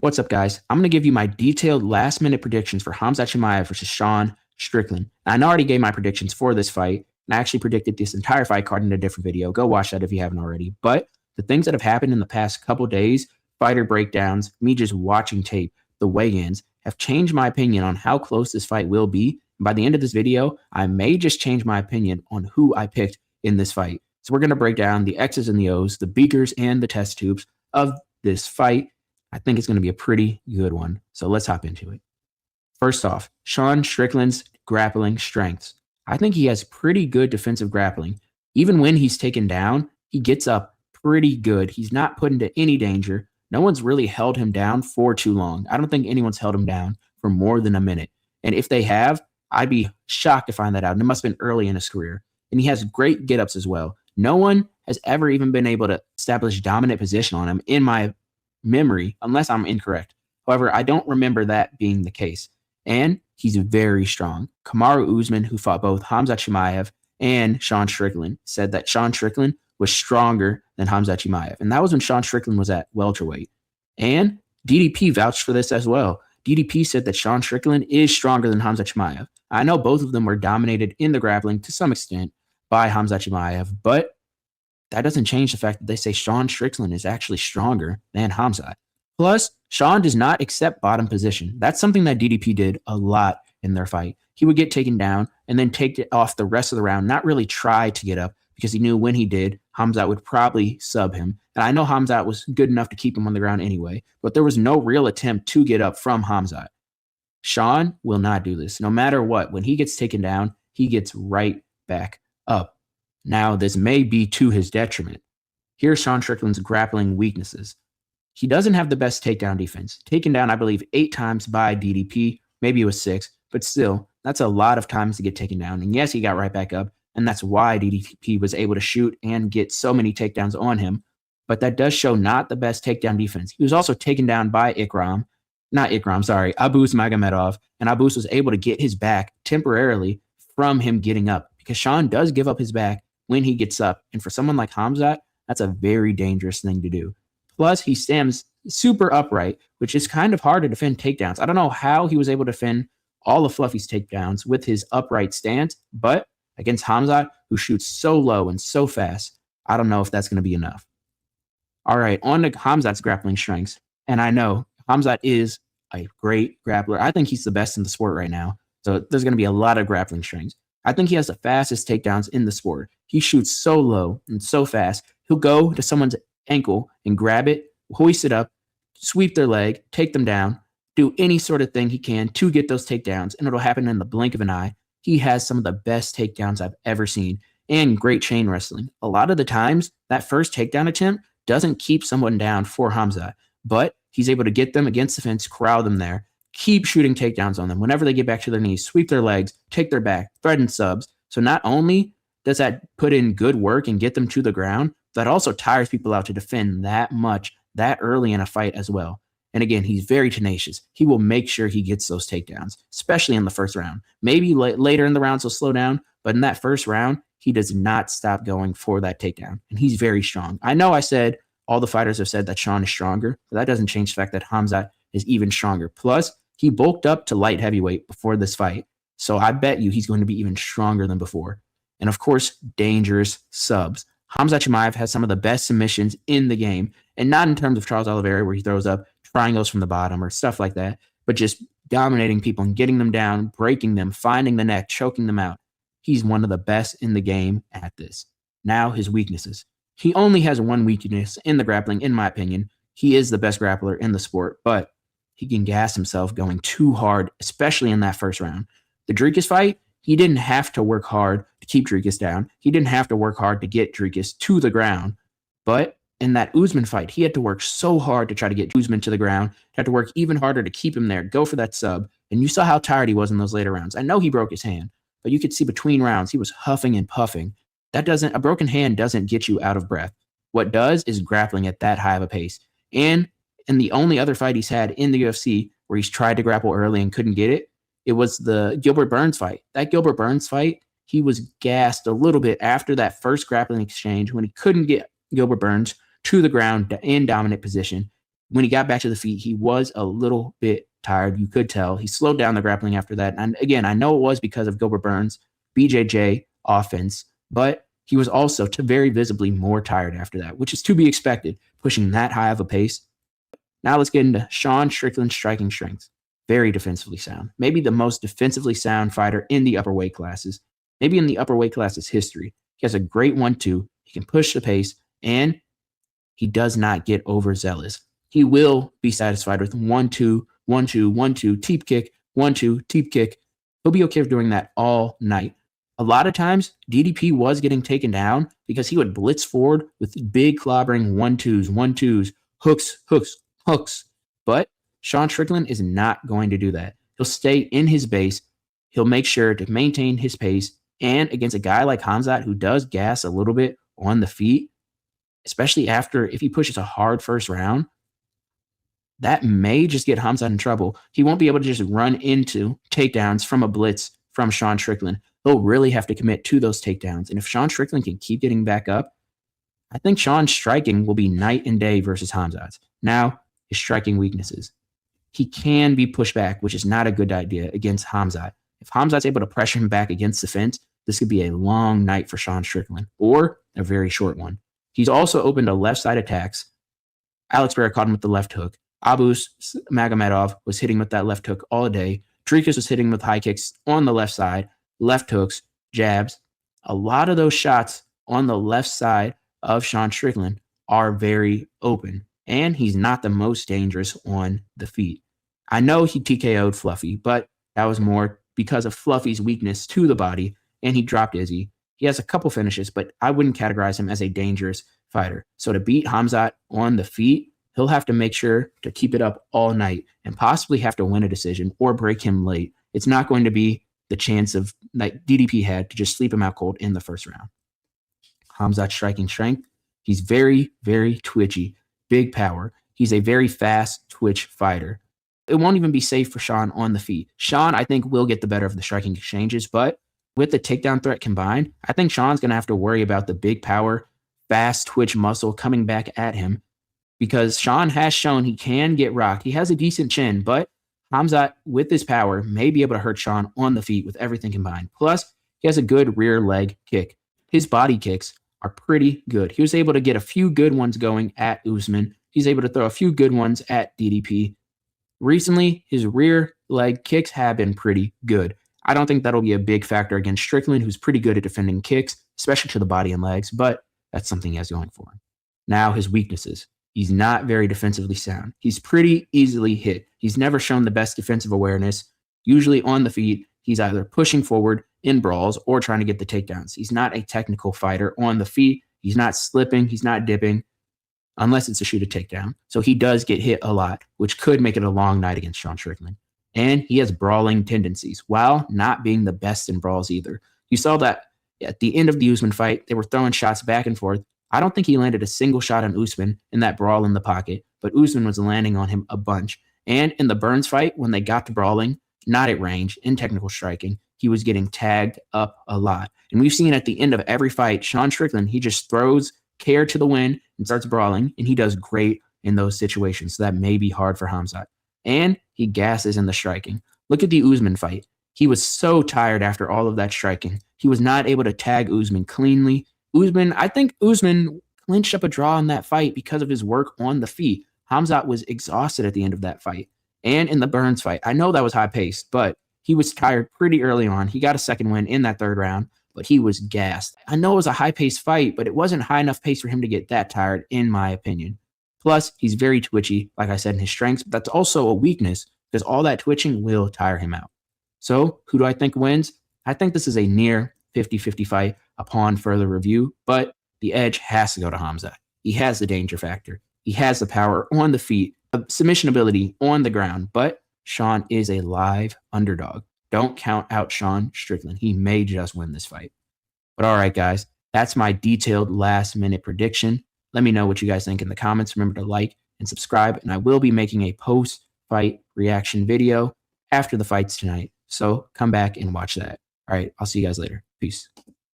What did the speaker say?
What's up, guys? I'm going to give you my detailed last-minute predictions for Khamzat Chimaev versus Sean Strickland. And I already gave my predictions for this fight, and I actually predicted this entire fight card in a different video. Go watch that if you haven't already. But the things that have happened in the past couple days, fighter breakdowns, me just watching tape, the weigh-ins, have changed my opinion on how close this fight will be. And by the end of this video, I may just change my opinion on who I picked in this fight. So we're going to break down the X's and the O's, the beakers and the test tubes of this fight. I think it's going to be a pretty good one. So let's hop into it. First off, Sean Strickland's grappling strengths. I think he has pretty good defensive grappling. Even when he's taken down, he gets up pretty good. He's not put into any danger. No one's really held him down for too long. I don't think anyone's held him down for more than a minute. And if they have, I'd be shocked to find that out. And it must have been early in his career. And he has great get-ups as well. No one has ever even been able to establish dominant position on him, in my memory, unless I'm incorrect. However, I don't remember that being the case. And he's very strong. Kamaru Usman, who fought both Khamzat Chimaev and Sean Strickland, said that Sean Strickland was stronger than Khamzat Chimaev. And that was when Sean Strickland was at welterweight. And DDP vouched for this as well. DDP said that Sean Strickland is stronger than Khamzat Chimaev. I know both of them were dominated in the grappling to some extent by Khamzat Chimaev, but that doesn't change the fact that they say Sean Strickland is actually stronger than Khamzat. Plus, Sean does not accept bottom position. That's something that DDP did a lot in their fight. He would get taken down and then take it off the rest of the round, not really try to get up, because he knew when he did, Khamzat would probably sub him. And I know Khamzat was good enough to keep him on the ground anyway, but there was no real attempt to get up from Khamzat. Sean will not do this. No matter what, when he gets taken down, he gets right back up. Now, this may be to his detriment. Here's Sean Strickland's grappling weaknesses. He doesn't have the best takedown defense. Taken down, I believe, 8 times by DDP. Maybe it was 6, but still, that's a lot of times to get taken down. And yes, he got right back up, and that's why DDP was able to shoot and get so many takedowns on him. But that does show not the best takedown defense. He was also taken down by Abus Magomedov, and Abus was able to get his back temporarily from him getting up, because Sean does give up his back when he gets up. And for someone like Khamzat, that's a very dangerous thing to do. Plus, he stands super upright, which is kind of hard to defend takedowns. I don't know how he was able to defend all of Fluffy's takedowns with his upright stance, but against Khamzat, who shoots so low and so fast, I don't know if that's going to be enough. All right, on to Khamzat's grappling strengths. And I know Khamzat is a great grappler. I think he's the best in the sport right now. So there's going to be a lot of grappling strengths. I think he has the fastest takedowns in the sport. He shoots so low and so fast. He'll go to someone's ankle and grab it, hoist it up, sweep their leg, take them down, do any sort of thing he can to get those takedowns, and it'll happen in the blink of an eye. He has some of the best takedowns I've ever seen, and great chain wrestling. A lot of the times, that first takedown attempt doesn't keep someone down for Khamzat, but he's able to get them against the fence, corral them there, keep shooting takedowns on them. Whenever they get back to their knees, sweep their legs, take their back, threaten subs. So not only does that put in good work and get them to the ground, that also tires people out to defend that much that early in a fight as well. And again, he's very tenacious. He will make sure he gets those takedowns, especially in the first round. Maybe later in the rounds he'll slow down, but in that first round, he does not stop going for that takedown. And he's very strong. I know I said all the fighters have said that Sean is stronger, but that doesn't change the fact that Khamzat is even stronger. Plus, he bulked up to light heavyweight before this fight. So I bet you he's going to be even stronger than before. And of course, dangerous subs. Khamzat Chimaev has some of the best submissions in the game, and not in terms of Charles Oliveira where he throws up triangles from the bottom or stuff like that, but just dominating people and getting them down, breaking them, finding the neck, choking them out. He's one of the best in the game at this. Now, his weaknesses. He only has one weakness in the grappling, in my opinion. He is the best grappler in the sport, but he can gas himself going too hard, especially in that first round. The Dricus fight, he didn't have to work hard to keep Dricus down. He didn't have to work hard to get Dricus to the ground. But in that Usman fight, he had to work so hard to try to get Usman to the ground, had to work even harder to keep him there, go for that sub. And you saw how tired he was in those later rounds. I know he broke his hand, but you could see between rounds, he was huffing and puffing. A broken hand doesn't get you out of breath. What does is grappling at that high of a pace. And in the only other fight he's had in the UFC where he's tried to grapple early and couldn't get it, it was the Gilbert Burns fight. That Gilbert Burns fight, he was gassed a little bit after that first grappling exchange when he couldn't get Gilbert Burns to the ground in dominant position. when he got back to the feet, he was a little bit tired. You could tell. He slowed down the grappling after that. And again, I know it was because of Gilbert Burns' BJJ offense, but he was also very visibly more tired after that, which is to be expected, pushing that high of a pace. Now let's get into Sean Strickland's striking strength. Very defensively sound. Maybe the most defensively sound fighter in the upper weight classes. Maybe in the upper weight classes history. He has a great 1-2. He can push the pace, and he does not get overzealous. He will be satisfied with 1-2, 1-2, 1-2, teep kick, 1-2, teep kick. He'll be okay with doing that all night. A lot of times, DDP was getting taken down because he would blitz forward with big clobbering 1-2s, 1-2s, hooks, hooks, hooks. But Sean Strickland is not going to do that. He'll stay in his base. He'll make sure to maintain his pace. And against a guy like Khamzat, who does gas a little bit on the feet, especially if he pushes a hard first round, that may just get Khamzat in trouble. He won't be able to just run into takedowns from a blitz from Sean Strickland. He'll really have to commit to those takedowns. And if Sean Strickland can keep getting back up, I think Sean's striking will be night and day versus Khamzat's. Now, his striking weaknesses. He can be pushed back, which is not a good idea against Khamzat. If Khamzat's able to pressure him back against the fence, this could be a long night for Sean Strickland, or a very short one. He's also open to left side attacks. Alex Barrett caught him with the left hook. Abus Magomedov was hitting with that left hook all day. Dricus was hitting with high kicks on the left side, left hooks, jabs. A lot of those shots on the left side of Sean Strickland are very open, and he's not the most dangerous on the feet. I know he TKO'd Fluffy, but that was more because of Fluffy's weakness to the body, and he dropped Izzy. He has a couple finishes, but I wouldn't categorize him as a dangerous fighter. So to beat Khamzat on the feet, he'll have to make sure to keep it up all night and possibly have to win a decision or break him late. It's not going to be the chance of like DDP had to just sleep him out cold in the first round. Khamzat's striking strength. He's very, very twitchy, big power. He's a very fast twitch fighter. It won't even be safe for Sean on the feet. Sean, I think, will get the better of the striking exchanges, but with the takedown threat combined, I think Sean's going to have to worry about the big power, fast twitch muscle coming back at him because Sean has shown he can get rocked. He has a decent chin, but Khamzat, with his power, may be able to hurt Sean on the feet with everything combined. Plus, he has a good rear leg kick. His body kicks are pretty good. He was able to get a few good ones going at Usman. He's able to throw a few good ones at DDP. Recently, his rear leg kicks have been pretty good. I don't think that'll be a big factor against Strickland, who's pretty good at defending kicks, especially to the body and legs, but that's something he has going for him. Now, his weaknesses. He's not very defensively sound. He's pretty easily hit. He's never shown the best defensive awareness. Usually on the feet, he's either pushing forward in brawls or trying to get the takedowns. He's not a technical fighter on the feet. He's not slipping. He's not dipping unless it's to shoot a takedown. So he does get hit a lot, which could make it a long night against Sean Strickland. And he has brawling tendencies while not being the best in brawls either. You saw that at the end of the Usman fight, they were throwing shots back and forth. I don't think he landed a single shot on Usman in that brawl in the pocket, but Usman was landing on him a bunch. And in the Burns fight, when they got to brawling, not at range, in technical striking, he was getting tagged up a lot. And we've seen at the end of every fight, Sean Strickland, he just throws care to the wind and starts brawling, and he does great in those situations. So that may be hard for Khamzat. And he gasses in the striking. Look at the Usman fight. He was so tired after all of that striking. He was not able to tag Usman cleanly. I think Usman clinched up a draw in that fight because of his work on the feet. Khamzat was exhausted at the end of that fight. And in the Burns fight, I know that was high-paced, but he was tired pretty early on. He got a second win in that third round, but he was gassed. I know it was a high-paced fight, but it wasn't high enough pace for him to get that tired, in my opinion. Plus, he's very twitchy, like I said, in his strengths, but that's also a weakness because all that twitching will tire him out. So, who do I think wins? I think this is a near 50-50 fight upon further review, but the edge has to go to Khamzat. He has the danger factor. He has the power on the feet, submission ability on the ground, but Sean is a live underdog. Don't count out Sean Strickland. He may just win this fight. But all right, guys, that's my detailed last-minute prediction. Let me know what you guys think in the comments. Remember to like and subscribe, and I will be making a post-fight reaction video after the fights tonight. So come back and watch that. All right, I'll see you guys later. Peace.